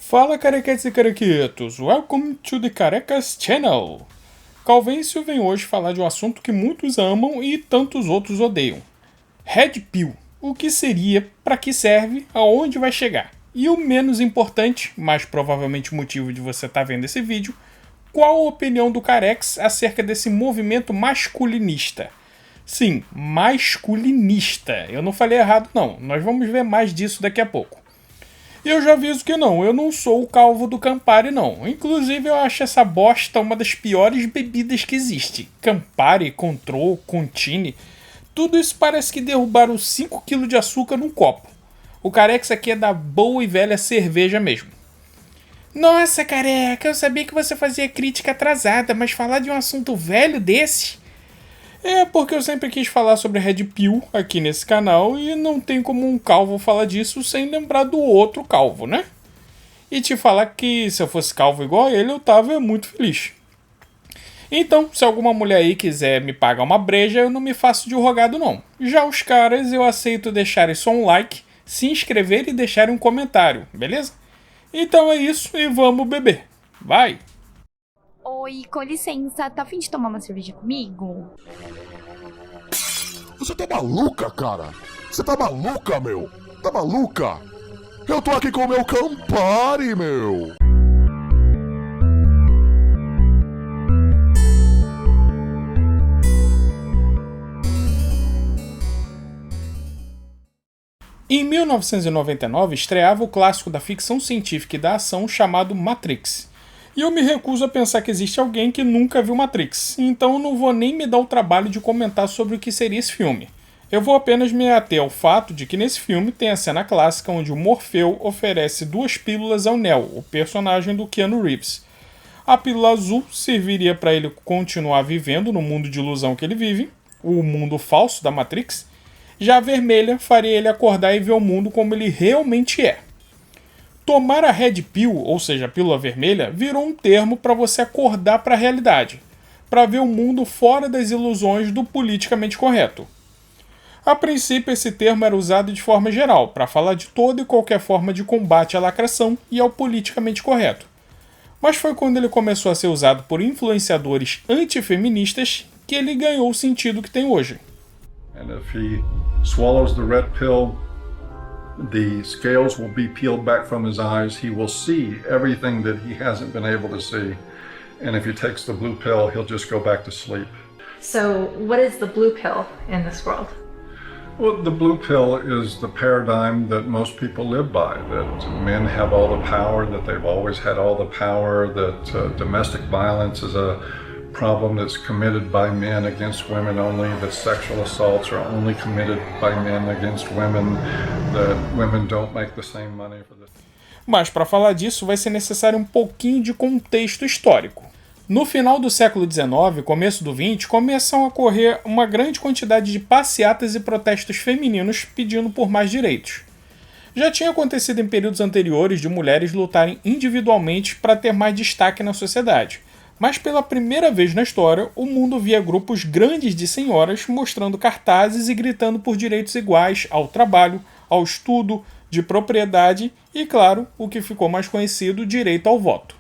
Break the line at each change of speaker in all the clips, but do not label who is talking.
Fala carequetes e carequitos, welcome to the Carecas Channel. Calvêncio vem hoje falar de um assunto que muitos amam e tantos outros odeiam. Red Pill, o que seria, para que serve, aonde vai chegar. E o menos importante, mas provavelmente o motivo de você estar vendo esse vídeo, qual a opinião do Carex acerca desse movimento masculinista? Sim, masculinista. Eu não falei errado não, nós vamos ver mais disso daqui a pouco. E eu já aviso que não, eu não sou o calvo do Campari não. Inclusive eu acho essa bosta uma das piores bebidas que existe. Campari, Control, Contini, tudo isso parece que derrubaram 5 kg de açúcar num copo. O Carex aqui é da boa e velha cerveja mesmo. Nossa, careca, eu sabia que você fazia crítica atrasada, mas falar de um assunto velho desse... É porque eu sempre quis falar sobre Red Pill aqui nesse canal e não tem como um calvo falar disso sem lembrar do outro calvo, né? E te falar que se eu fosse calvo igual a ele, eu tava muito feliz. Então, se alguma mulher aí quiser me pagar uma breja, eu não me faço de rogado não. Já os caras, eu aceito deixarem só um like, se inscrever e deixarem um comentário, beleza? Então é isso e vamos beber. Vai!
Oi, com licença, tá a fim de tomar uma cerveja comigo?
Você tá maluca, cara? Você tá maluca, meu? Tá maluca? Eu tô aqui com o meu Campari, meu!
Em 1999 estreava o clássico da ficção científica e da ação chamado Matrix. E eu me recuso a pensar que existe alguém que nunca viu Matrix, então eu não vou nem me dar o trabalho de comentar sobre o que seria esse filme. Eu vou apenas me ater ao fato de que nesse filme tem a cena clássica onde o Morfeu oferece 2 pílulas ao Neo, o personagem do Keanu Reeves. A pílula azul serviria para ele continuar vivendo no mundo de ilusão que ele vive, o mundo falso da Matrix, já a vermelha faria ele acordar e ver o mundo como ele realmente é. Tomar a Red Pill, ou seja, a pílula vermelha, virou um termo para você acordar para a realidade, para ver o mundo fora das ilusões do politicamente correto. A princípio, esse termo era usado de forma geral, para falar de toda e qualquer forma de combate à lacração e ao politicamente correto. Mas foi quando ele começou a ser usado por influenciadores antifeministas que ele ganhou o sentido que tem hoje.
And if he swallows the red pill, the scales will be peeled back from his eyes. He will see everything that he hasn't been able to see. And if he takes the blue pill, he'll just go back to sleep.
So what is the blue pill in this world?
Well, the blue pill is the paradigm that most people live by, that men have all the power, that they've always had all the power, that domestic violence is a problem that's committed by men against women only, that sexual assaults are only committed by men against women, that women don't make the same money for this.
Mas para falar disso vai ser necessário um pouquinho de contexto histórico. No final do século XIX, começo do XX, começam a ocorrer uma grande quantidade de passeatas e protestos femininos pedindo por mais direitos. Já tinha acontecido em períodos anteriores de mulheres lutarem individualmente para ter mais destaque na sociedade. Mas pela primeira vez na história, o mundo via grupos grandes de senhoras mostrando cartazes e gritando por direitos iguais ao trabalho, ao estudo, de propriedade e, claro, o que ficou mais conhecido, direito ao voto.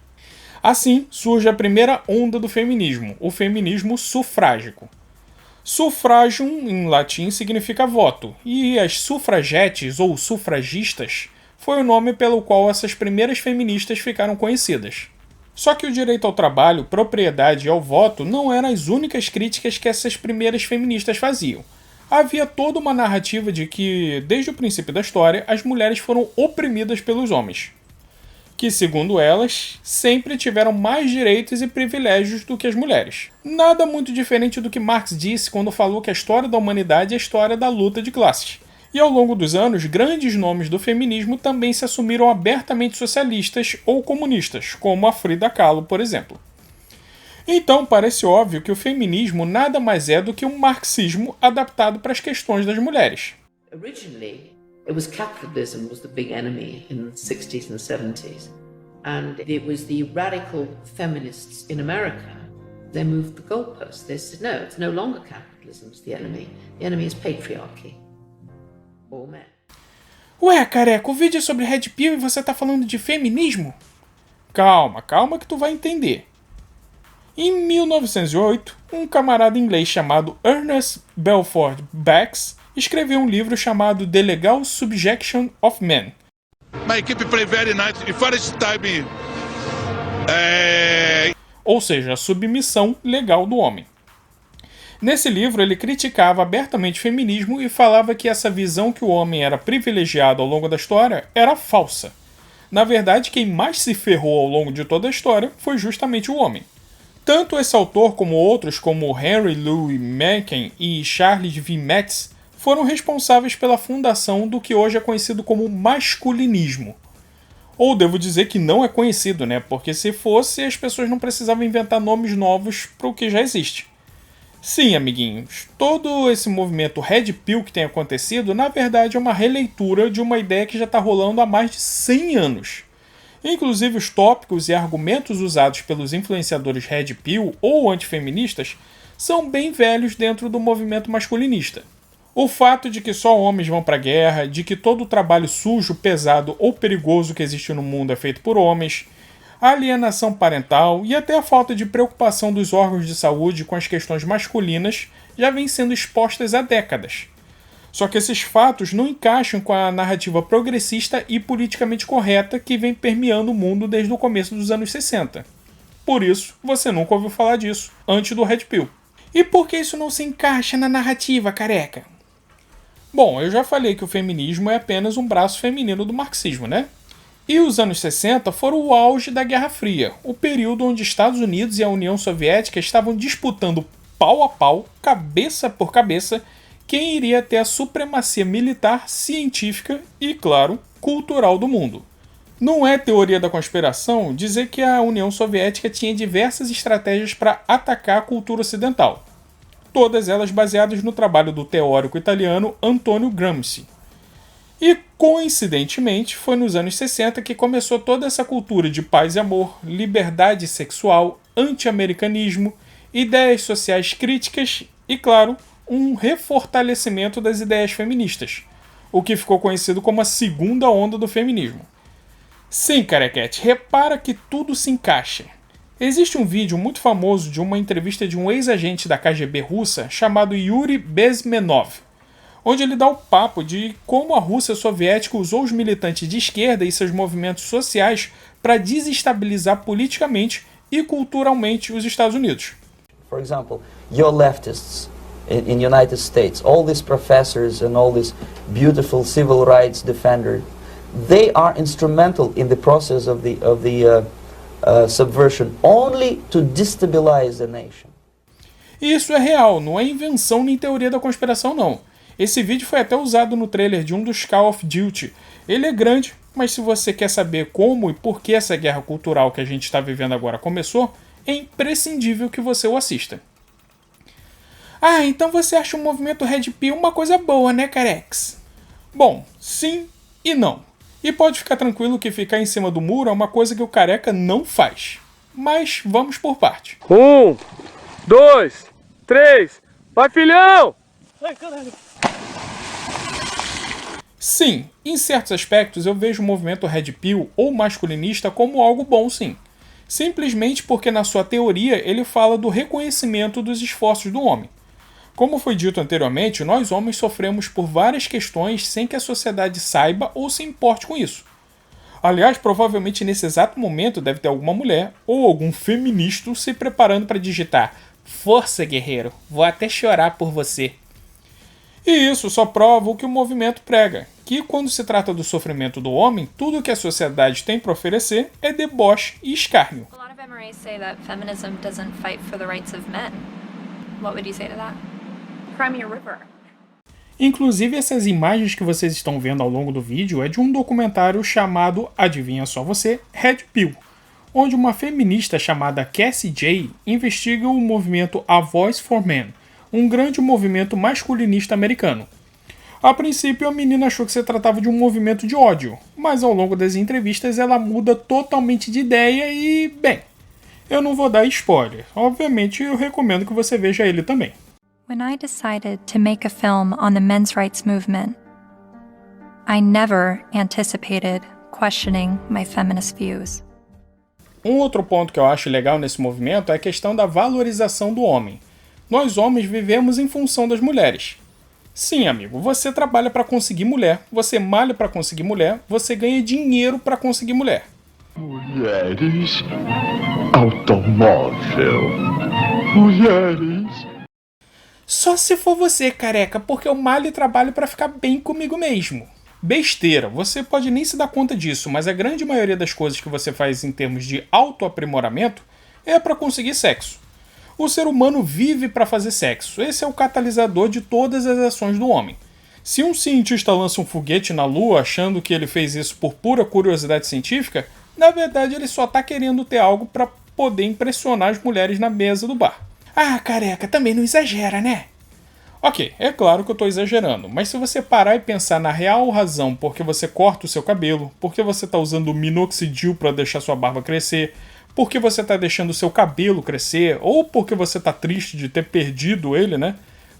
Assim, surge a primeira onda do feminismo, o feminismo sufrágico. Suffragium, em latim, significa voto, e as sufragetes ou sufragistas foi o nome pelo qual essas primeiras feministas ficaram conhecidas. Só que o direito ao trabalho, propriedade e ao voto não eram as únicas críticas que essas primeiras feministas faziam. Havia toda uma narrativa de que, desde o princípio da história, as mulheres foram oprimidas pelos homens. Que, segundo elas, sempre tiveram mais direitos e privilégios do que as mulheres. Nada muito diferente do que Marx disse quando falou que a história da humanidade é a história da luta de classes. E ao longo dos anos, grandes nomes do feminismo também se assumiram abertamente socialistas ou comunistas, como a Frida Kahlo, por exemplo. Então, parece óbvio que o feminismo nada mais é do que um marxismo adaptado para as questões das mulheres.
Originally, it was capitalism was the big enemy in the 60s and 70s. And it was the radical feminists in America. They moved the goalposts. They said, no, it's no longer capitalism is the enemy. The enemy is patriarchy. Or men.
Ué, careca, o vídeo é sobre Red Pill e você tá falando de feminismo? Calma que tu vai entender. Em 1908, um camarada inglês chamado Ernest Belford Bax escreveu um livro chamado The Legal Subjection of Man.
My equipe play very nice. First time.
Ou seja, a submissão legal do homem. Nesse livro, ele criticava abertamente o feminismo e falava que essa visão que o homem era privilegiado ao longo da história era falsa. Na verdade, quem mais se ferrou ao longo de toda a história foi justamente o homem. Tanto esse autor como outros, como Henry Louis Mencken e Charles V. Metz, foram responsáveis pela fundação do que hoje é conhecido como masculinismo. Ou devo dizer que não é conhecido, né? Porque se fosse, as pessoas não precisavam inventar nomes novos para o que já existe. Sim, amiguinhos, todo esse movimento Red Pill que tem acontecido, na verdade é uma releitura de uma ideia que já está rolando há mais de 100 anos. Inclusive os tópicos e argumentos usados pelos influenciadores Red Pill ou antifeministas são bem velhos dentro do movimento masculinista. O fato de que só homens vão para a guerra, de que todo o trabalho sujo, pesado ou perigoso que existe no mundo é feito por homens, a alienação parental e até a falta de preocupação dos órgãos de saúde com as questões masculinas já vem sendo expostas há décadas. Só que esses fatos não encaixam com a narrativa progressista e politicamente correta que vem permeando o mundo desde o começo dos anos 60. Por isso, você nunca ouviu falar disso, antes do Red Pill. E por que isso não se encaixa na narrativa, careca? Bom, eu já falei que o feminismo é apenas um braço feminino do marxismo, né? E os anos 60 foram o auge da Guerra Fria, o período onde Estados Unidos e a União Soviética estavam disputando pau a pau, cabeça por cabeça, quem iria ter a supremacia militar, científica e, claro, cultural do mundo. Não é teoria da conspiração dizer que a União Soviética tinha diversas estratégias para atacar a cultura ocidental, todas elas baseadas no trabalho do teórico italiano Antonio Gramsci. E, coincidentemente, foi nos anos 60 que começou toda essa cultura de paz e amor, liberdade sexual, anti-americanismo, ideias sociais críticas e, claro, um refortalecimento das ideias feministas, o que ficou conhecido como a segunda onda do feminismo. Sim, carequete, repara que tudo se encaixa. Existe um vídeo muito famoso de uma entrevista de um ex-agente da KGB russa chamado Yuri Bezmenov, onde ele dá o papo de como a Rússia soviética usou os militantes de esquerda e seus movimentos sociais para desestabilizar politicamente e culturalmente os Estados Unidos.
For example, your leftists in United States, all these professors and all these beautiful civil rights defenders, they are instrumental in the process of the subversion only to destabilize the nation.
E isso é real, não é invenção nem teoria da conspiração não. Esse vídeo foi até usado no trailer de um dos Call of Duty. Ele é grande, mas se você quer saber como e por que essa guerra cultural que a gente está vivendo agora começou, é imprescindível que você o assista. Ah, então você acha o movimento Red Pill uma coisa boa, né, carex? Bom, sim e não. E pode ficar tranquilo que ficar em cima do muro é uma coisa que o careca não faz. Mas vamos por parte.
1, 2, 3, vai filhão! Ai, caralho!
Sim, em certos aspectos eu vejo o movimento Red Pill ou masculinista como algo bom, sim. Simplesmente porque na sua teoria ele fala do reconhecimento dos esforços do homem. Como foi dito anteriormente, nós homens sofremos por várias questões sem que a sociedade saiba ou se importe com isso. Aliás, provavelmente nesse exato momento deve ter alguma mulher ou algum feminista se preparando para digitar "Força, guerreiro, vou até chorar por você". E isso só prova o que o movimento prega, que quando se trata do sofrimento do homem, tudo que a sociedade tem para oferecer é deboche e escárnio.
A lot of MRAs say that feminism doesn't fight for the rights of men. What would you say to that?
Crimea River.
Inclusive, essas imagens que vocês estão vendo ao longo do vídeo é de um documentário chamado, adivinha só você, Red Pill, onde uma feminista chamada Cassie Jaye investiga o movimento A Voice for Men, um grande movimento masculinista americano. A princípio, a menina achou que se tratava de um movimento de ódio, mas ao longo das entrevistas ela muda totalmente de ideia e, bem, eu não vou dar spoiler. Obviamente, eu recomendo que você veja ele também.
When I decided to make a film on the men's rights movement,
I never anticipated questioning my feminist views.
Um outro ponto que eu acho legal nesse movimento é a questão da valorização do homem. Nós homens vivemos em função das mulheres. Sim, amigo, você trabalha para conseguir mulher, você malha para conseguir mulher, você ganha dinheiro para conseguir mulher.
Mulheres, automóvel, mulheres.
Só se for você, careca, porque eu malho e trabalho para ficar bem comigo mesmo. Besteira, você pode nem se dar conta disso, mas a grande maioria das coisas que você faz em termos de autoaprimoramento é para conseguir sexo. O ser humano vive para fazer sexo, esse é o catalisador de todas as ações do homem. Se um cientista lança um foguete na Lua achando que ele fez isso por pura curiosidade científica, na verdade ele só tá querendo ter algo para poder impressionar as mulheres na mesa do bar. Ah, careca, também não exagera, né? Ok, é claro que eu tô exagerando, mas se você parar e pensar na real razão por que você corta o seu cabelo, por que você tá usando minoxidil para deixar sua barba crescer, por que você tá deixando o seu cabelo crescer, ou porque você tá triste de ter perdido ele, né?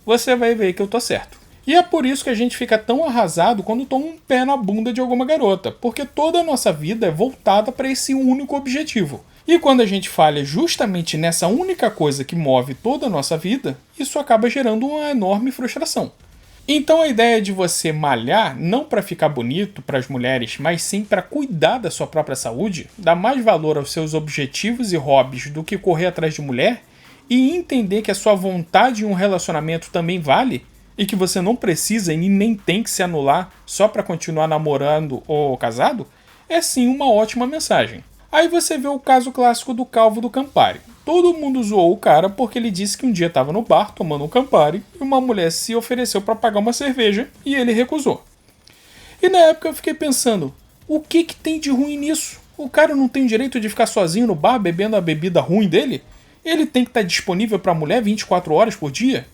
Você vai ver que eu tô certo. E é por isso que a gente fica tão arrasado quando toma um pé na bunda de alguma garota, porque toda a nossa vida é voltada para esse único objetivo. E quando a gente falha justamente nessa única coisa que move toda a nossa vida, isso acaba gerando uma enorme frustração. Então a ideia de você malhar não para ficar bonito para as mulheres, mas sim para cuidar da sua própria saúde, dar mais valor aos seus objetivos e hobbies do que correr atrás de mulher, e entender que a sua vontade em um relacionamento também vale, e que você não precisa e nem tem que se anular só para continuar namorando ou casado, é sim uma ótima mensagem. Aí você vê o caso clássico do Calvo do Campari. Todo mundo zoou o cara porque ele disse que um dia estava no bar tomando um Campari e uma mulher se ofereceu para pagar uma cerveja e ele recusou. E na época eu fiquei pensando, o que tem de ruim nisso? O cara não tem direito de ficar sozinho no bar bebendo a bebida ruim dele? Ele tem que estar disponível para a mulher 24 horas por dia?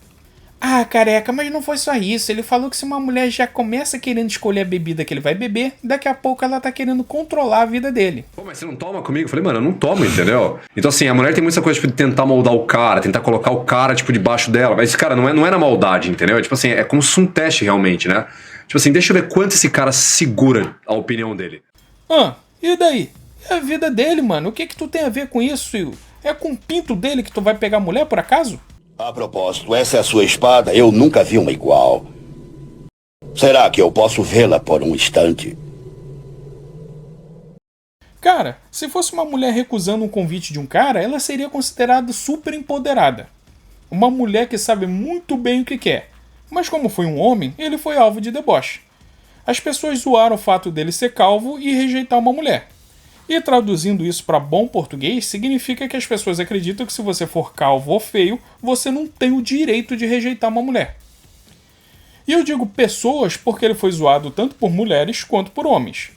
Ah, careca, mas não foi só isso. Ele falou que se uma mulher já começa querendo escolher a bebida que ele vai beber, daqui a pouco ela tá querendo controlar a vida dele.
Pô, mas você não toma comigo? Eu falei, mano, eu não tomo, entendeu? Então assim, a mulher tem muita coisa, tipo, de tentar moldar o cara, tentar colocar o cara, tipo, debaixo dela. Mas, cara, não é na maldade, entendeu? É, tipo assim, é como se fosse um teste, realmente, né? Tipo assim, deixa eu ver quanto esse cara segura a opinião dele.
Ah, e daí? É a vida dele, mano. O que tu tem a ver com isso, Will? É com o pinto dele que tu vai pegar a mulher, por acaso?
A propósito, essa é a sua espada? Eu nunca vi uma igual. Será que eu posso vê-la por um instante?
Cara, se fosse uma mulher recusando um convite de um cara, ela seria considerada super empoderada. Uma mulher que sabe muito bem o que quer. Mas como foi um homem, ele foi alvo de deboche. As pessoas zoaram o fato dele ser calvo e rejeitar uma mulher. E traduzindo isso para bom português, significa que as pessoas acreditam que se você for calvo ou feio, você não tem o direito de rejeitar uma mulher. E eu digo pessoas porque ele foi zoado tanto por mulheres quanto por homens.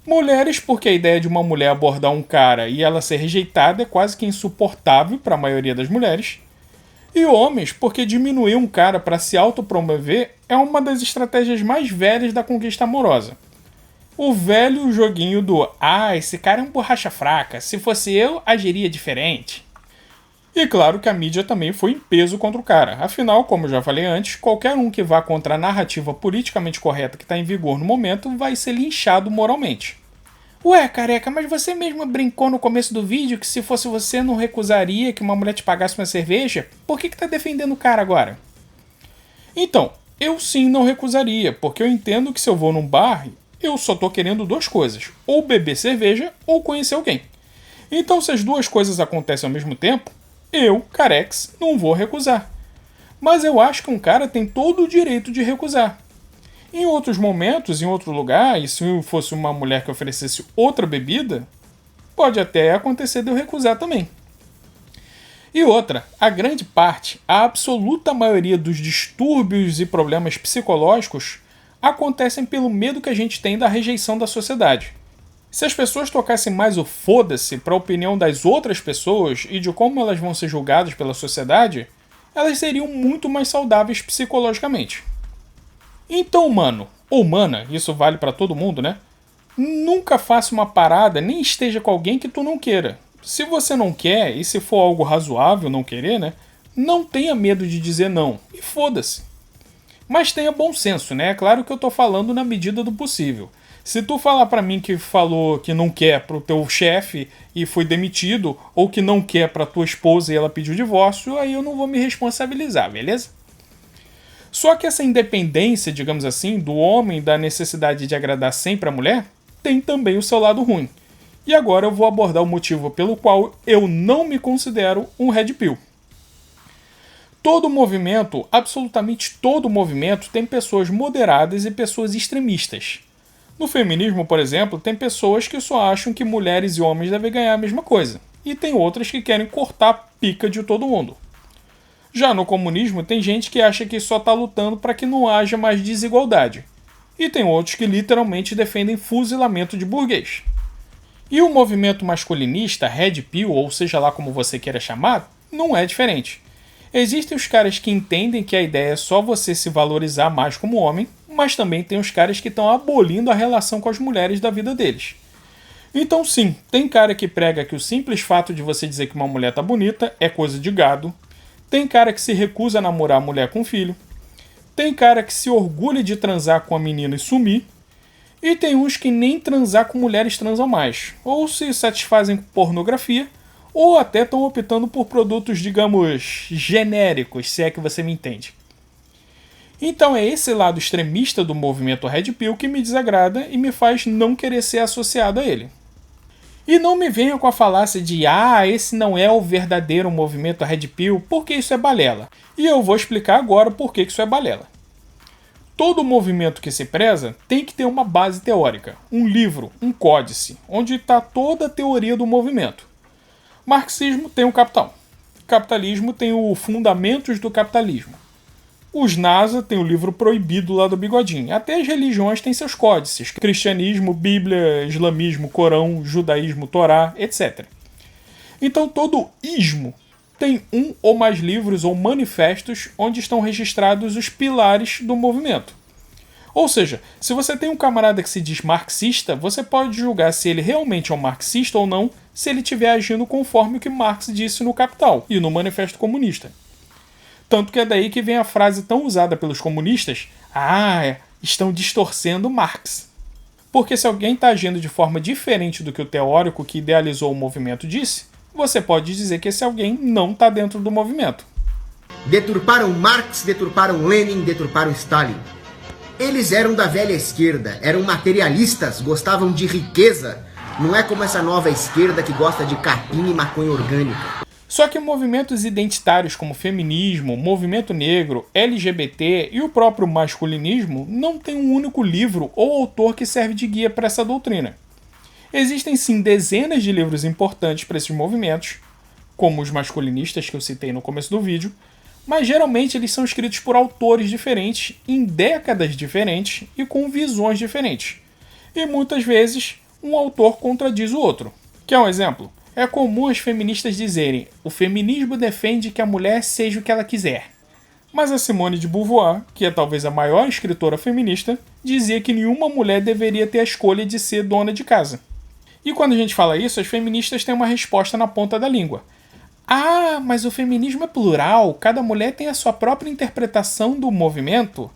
Mulheres porque a ideia de uma mulher abordar um cara e ela ser rejeitada é quase que insuportável para a maioria das mulheres. E homens porque diminuir um cara para se autopromover é uma das estratégias mais velhas da conquista amorosa. O velho joguinho do esse cara é um borracha fraca, se fosse eu, agiria diferente. E claro que a mídia também foi em peso contra o cara, afinal, como eu já falei antes, qualquer um que vá contra a narrativa politicamente correta que está em vigor no momento vai ser linchado moralmente. Ué, careca, mas você mesmo brincou no começo do vídeo que se fosse você não recusaria que uma mulher te pagasse uma cerveja? Por que tá defendendo o cara agora? Então, eu sim não recusaria, porque eu entendo que se eu vou num bar, eu só tô querendo duas coisas, ou beber cerveja ou conhecer alguém. Então se as duas coisas acontecem ao mesmo tempo, eu, Carex, não vou recusar. Mas eu acho que um cara tem todo o direito de recusar. Em outros momentos, em outro lugar, e se fosse uma mulher que oferecesse outra bebida, pode até acontecer de eu recusar também. E outra, a grande parte, a absoluta maioria dos distúrbios e problemas psicológicos acontecem pelo medo que a gente tem da rejeição da sociedade. Se as pessoas tocassem mais o foda-se para a opinião das outras pessoas e de como elas vão ser julgadas pela sociedade, elas seriam muito mais saudáveis psicologicamente. Então, mano, ou mana, isso vale para todo mundo, né? Nunca faça uma parada nem esteja com alguém que tu não queira. Se você não quer, e se for algo razoável não querer, né? Não tenha medo de dizer não, e foda-se. Mas tenha bom senso, né? É claro que eu tô falando na medida do possível. Se tu falar pra mim que falou que não quer pro teu chefe e foi demitido, ou que não quer pra tua esposa e ela pediu divórcio, aí eu não vou me responsabilizar, beleza? Só que essa independência, digamos assim, do homem da necessidade de agradar sempre a mulher, tem também o seu lado ruim. E agora eu vou abordar o motivo pelo qual eu não me considero um red pill. Todo movimento, absolutamente todo movimento, tem pessoas moderadas e pessoas extremistas. No feminismo, por exemplo, tem pessoas que só acham que mulheres e homens devem ganhar a mesma coisa. E tem outras que querem cortar a pica de todo mundo. Já no comunismo, tem gente que acha que só está lutando para que não haja mais desigualdade. E tem outros que literalmente defendem fuzilamento de burguês. E o movimento masculinista, red pill, ou seja lá como você queira chamar, não é diferente. Existem os caras que entendem que a ideia é só você se valorizar mais como homem, mas também tem os caras que estão abolindo a relação com as mulheres da vida deles. Então sim, tem cara que prega que o simples fato de você dizer que uma mulher tá bonita é coisa de gado. Tem cara que se recusa a namorar a mulher com filho. Tem cara que se orgulha de transar com a menina e sumir. E tem uns que nem transar com mulheres transam mais. Ou se satisfazem com pornografia, ou até estão optando por produtos, digamos, genéricos, se é que você me entende. Então é esse lado extremista do movimento Red Pill que me desagrada e me faz não querer ser associado a ele. E não me venha com a falácia de esse não é o verdadeiro movimento Red Pill, porque isso é balela. E eu vou explicar agora por que isso é balela. Todo movimento que se preza tem que ter uma base teórica, um livro, um códice, onde está toda a teoria do movimento. Marxismo tem o Capital. Capitalismo tem o Fundamentos do Capitalismo. Os NASA têm o livro proibido lá do bigodinho. Até as religiões têm seus códices. Cristianismo, Bíblia, Islamismo, Corão, Judaísmo, Torá, etc. Então todo ismo tem um ou mais livros ou manifestos onde estão registrados os pilares do movimento. Ou seja, se você tem um camarada que se diz marxista, você pode julgar se ele realmente é um marxista ou não, se ele estiver agindo conforme o que Marx disse no Capital e no Manifesto Comunista. Tanto que é daí que vem a frase tão usada pelos comunistas, estão distorcendo Marx. Porque se alguém está agindo de forma diferente do que o teórico que idealizou o movimento disse, você pode dizer que esse alguém não está dentro do movimento.
Deturparam Marx, deturparam Lenin, deturparam Stalin. Eles eram da velha esquerda, eram materialistas, gostavam de riqueza. Não é como essa nova esquerda que gosta de capim e maconha orgânica.
Só que movimentos identitários como feminismo, movimento negro, LGBT e o próprio masculinismo não têm um único livro ou autor que serve de guia para essa doutrina. Existem sim dezenas de livros importantes para esses movimentos, como os masculinistas que eu citei no começo do vídeo, mas geralmente eles são escritos por autores diferentes, em décadas diferentes e com visões diferentes. E muitas vezes um autor contradiz o outro. Quer um exemplo? É comum as feministas dizerem: o feminismo defende que a mulher seja o que ela quiser. Mas a Simone de Beauvoir, que é talvez a maior escritora feminista, dizia que nenhuma mulher deveria ter a escolha de ser dona de casa. E quando a gente fala isso, as feministas têm uma resposta na ponta da língua. Mas o feminismo é plural, cada mulher tem a sua própria interpretação do movimento.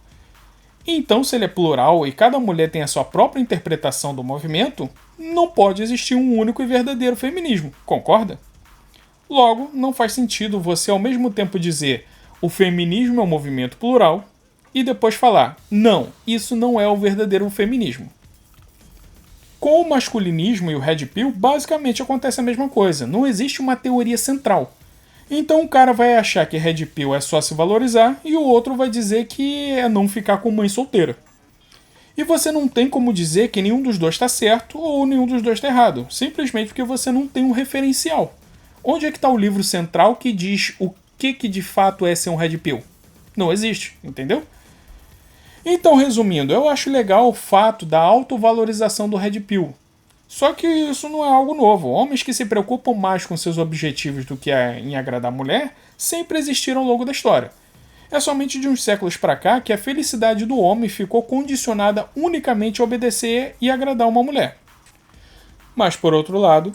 Então, se ele é plural e cada mulher tem a sua própria interpretação do movimento, não pode existir um único e verdadeiro feminismo, concorda? Logo, não faz sentido você ao mesmo tempo dizer o feminismo é um movimento plural e depois falar, não, isso não é o verdadeiro feminismo. Com o masculinismo e o red pill, basicamente acontece a mesma coisa, não existe uma teoria central. Então o cara vai achar que red pill é só se valorizar e o outro vai dizer que é não ficar com mãe solteira. E você não tem como dizer que nenhum dos dois está certo ou nenhum dos dois está errado, simplesmente porque você não tem um referencial. Onde é que está o livro central que diz o que de fato é ser um red pill? Não existe, entendeu? Então, resumindo, eu acho legal o fato da autovalorização do red pill. Só que isso não é algo novo. Homens que se preocupam mais com seus objetivos do que em agradar a mulher sempre existiram ao longo da história. É somente de uns séculos pra cá que a felicidade do homem ficou condicionada unicamente a obedecer e agradar uma mulher. Mas, por outro lado,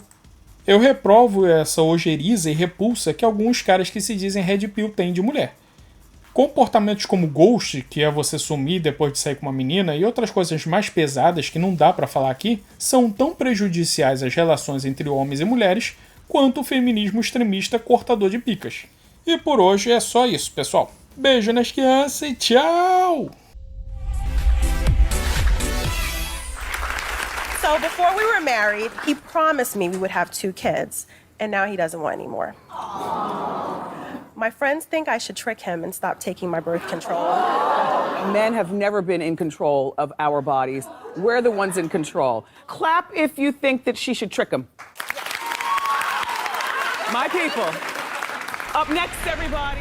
eu reprovo essa ojeriza e repulsa que alguns caras que se dizem red pill têm de mulher. Comportamentos como ghost, que é você sumir depois de sair com uma menina, e outras coisas mais pesadas que não dá pra falar aqui, são tão prejudiciais às relações entre homens e mulheres quanto o feminismo extremista cortador de picas. E por hoje é só isso, pessoal. Beijo nas crianças e tchau!
So before we were married, he promised me we would have 2 kids, and now he doesn't want any more. My friends think I should trick him and stop taking my birth control.
Men have never been in control of our bodies. We're the ones in control. Clap if you think that she should trick him. My people. Up next, everybody.